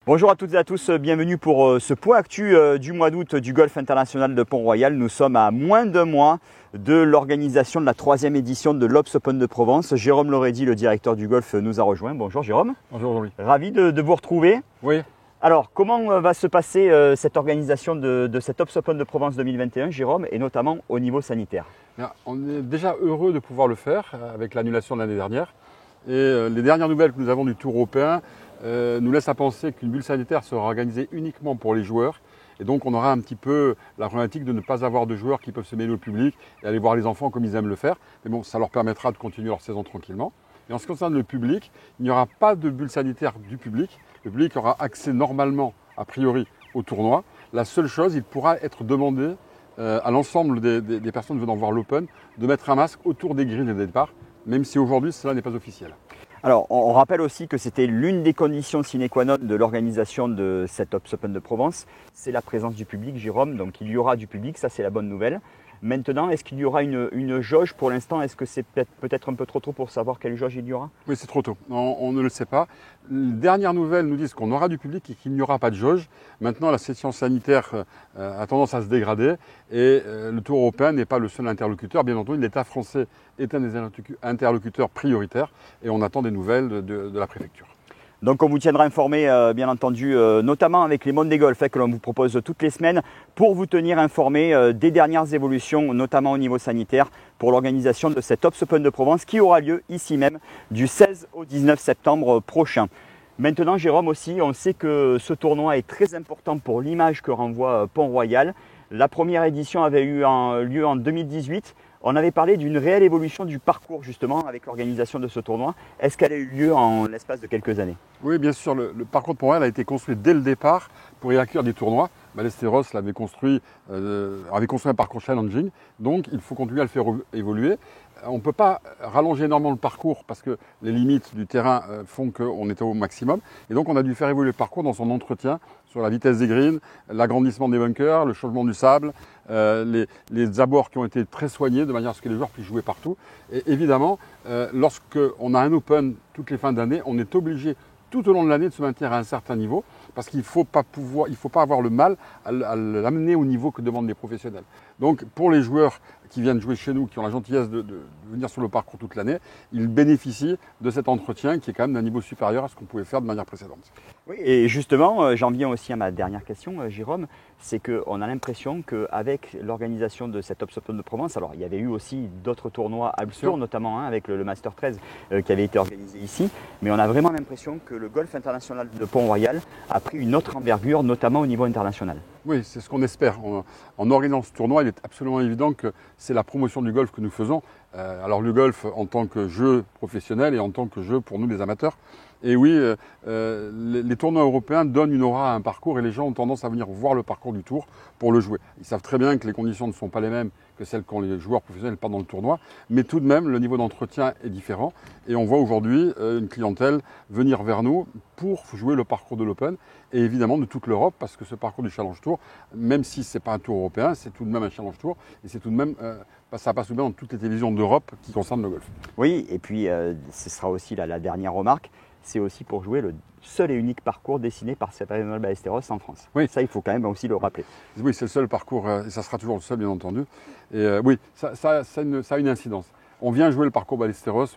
Bonjour à toutes et à tous, bienvenue pour ce point actu du mois d'août du Golf International de Pont-Royal. Nous sommes à moins d'un mois de l'organisation de la 3e édition de l'Obs Open de Provence. Jérôme Lorédy, le directeur du golf, nous a rejoint. Bonjour Jérôme. Bonjour Jean-Louis. Ravi de vous retrouver. Oui. Alors, comment va se passer cette organisation de cette Obs Open de Provence 2021, Jérôme, et notamment au niveau sanitaire? Bien, on est déjà heureux de pouvoir le faire avec l'annulation de l'année dernière. Et les dernières nouvelles que nous avons du Tour européen nous laissent à penser qu'une bulle sanitaire sera organisée uniquement pour les joueurs. Et donc on aura un petit peu la problématique de ne pas avoir de joueurs qui peuvent se mêler au public et aller voir les enfants comme ils aiment le faire. Mais bon, ça leur permettra de continuer leur saison tranquillement. Et en ce qui concerne le public, il n'y aura pas de bulle sanitaire du public. Le public aura accès normalement, a priori, au tournoi. La seule chose, il pourra être demandé à l'ensemble des personnes venant voir l'Open de mettre un masque autour des grilles de départ, même si aujourd'hui cela n'est pas officiel. Alors, on rappelle aussi que c'était l'une des conditions sine qua non de l'organisation de cette Obs Open de Provence, c'est la présence du public, Jérôme. Donc il y aura du public, ça c'est la bonne nouvelle. Maintenant, est-ce qu'il y aura une jauge pour l'instant? Est-ce que c'est peut-être un peu trop tôt pour savoir quelle jauge il y aura? Oui, c'est trop tôt. On ne le sait pas. Les dernières nouvelles nous disent qu'on aura du public et qu'il n'y aura pas de jauge. Maintenant, la situation sanitaire a tendance à se dégrader et le Tour européen n'est pas le seul interlocuteur. Bien entendu, l'État français est un des interlocuteurs prioritaires et on attend des nouvelles de la préfecture. Donc on vous tiendra informé, bien entendu, notamment avec les Mondes Golf que l'on vous propose toutes les semaines pour vous tenir informé des dernières évolutions, notamment au niveau sanitaire, pour l'organisation de cette Obs Open de Provence qui aura lieu ici même du 16 au 19 septembre prochain. Maintenant, Jérôme, aussi, on sait que ce tournoi est très important pour l'image que renvoie Pont-Royal. La première édition avait eu lieu en 2018. On avait parlé d'une réelle évolution du parcours justement avec l'organisation de ce tournoi. Est-ce qu'elle a eu lieu en l'espace de quelques années? Oui, bien sûr. Le parcours de Pont-Royal a été construit dès le départ pour y accueillir des tournois. Ballesteros avait construit un parcours challenging, donc il faut continuer à le faire évoluer. On ne peut pas rallonger énormément le parcours parce que les limites du terrain font qu'on était au maximum. Et donc on a dû faire évoluer le parcours dans son entretien sur la vitesse des greens, l'agrandissement des bunkers, le changement du sable, les abords qui ont été très soignés de manière à ce que les joueurs puissent jouer partout. Et évidemment, lorsqu'on a un Open toutes les fins d'année, on est obligé tout au long de l'année de se maintenir à un certain niveau parce qu'il ne faut pas avoir le mal à l'amener au niveau que demandent les professionnels. Donc pour les joueurs qui viennent jouer chez nous, qui ont la gentillesse de venir sur le parcours toute l'année, ils bénéficient de cet entretien qui est quand même d'un niveau supérieur à ce qu'on pouvait faire de manière précédente. Oui, et justement, j'en viens aussi à ma dernière question, Jérôme, c'est qu'on a l'impression qu'avec l'organisation de cette Obs Open de Provence, alors il y avait eu aussi d'autres tournois à Tour, notamment avec le Master 13 qui avait été organisé ici, mais on a vraiment l'impression que le golf international de Pont-Royal a pris une autre envergure, notamment au niveau international. Oui, c'est ce qu'on espère. En organisant ce tournoi, il est absolument évident que c'est la promotion du golf que nous faisons. Alors le golf en tant que jeu professionnel et en tant que jeu pour nous les amateurs. Et oui, les tournois européens donnent une aura à un parcours et les gens ont tendance à venir voir le parcours du Tour pour le jouer. Ils savent très bien que les conditions ne sont pas les mêmes que celles qu'ont les joueurs professionnels pendant le tournoi, mais tout de même, le niveau d'entretien est différent. Et on voit aujourd'hui une clientèle venir vers nous pour jouer le parcours de l'Open et évidemment de toute l'Europe, parce que ce parcours du Challenge Tour, même si ce n'est pas un Tour européen, c'est tout de même un Challenge Tour et c'est tout de même, ça passe tout de même dans toutes les télévisions d'Europe qui concernent le golf. Oui, et puis ce sera aussi la dernière remarque. C'est aussi pour jouer le seul et unique parcours dessiné par Sabrina Ballesteros en France. Oui. Ça, il faut quand même aussi le rappeler. Oui, c'est le seul parcours, et ça sera toujours le seul, bien entendu. Et oui, ça a une incidence. On vient jouer le parcours Ballesteros,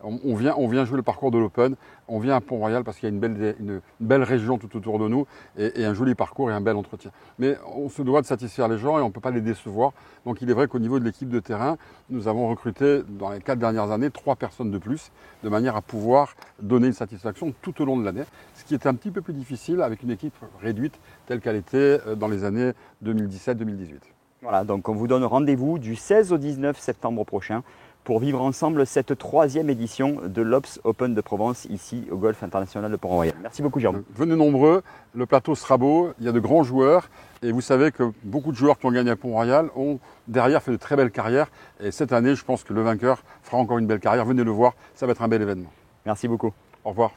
on vient jouer le parcours de l'Open, on vient à Pont-Royal parce qu'il y a une belle région tout autour de nous et un joli parcours et un bel entretien. Mais on se doit de satisfaire les gens et on ne peut pas les décevoir. Donc il est vrai qu'au niveau de l'équipe de terrain, nous avons recruté dans les 4 dernières années 3 personnes de plus, de manière à pouvoir donner une satisfaction tout au long de l'année, ce qui est un petit peu plus difficile avec une équipe réduite telle qu'elle était dans les années 2017-2018. Voilà, donc on vous donne rendez-vous du 16 au 19 septembre prochain pour vivre ensemble cette 3e édition de l'Obs Open de Provence ici au Golf International de Pont-Royal. Merci beaucoup Jérôme. Venez nombreux, le plateau sera beau, il y a de grands joueurs et vous savez que beaucoup de joueurs qui ont gagné à Pont-Royal ont derrière fait de très belles carrières et cette année je pense que le vainqueur fera encore une belle carrière. Venez le voir, ça va être un bel événement. Merci beaucoup. Au revoir.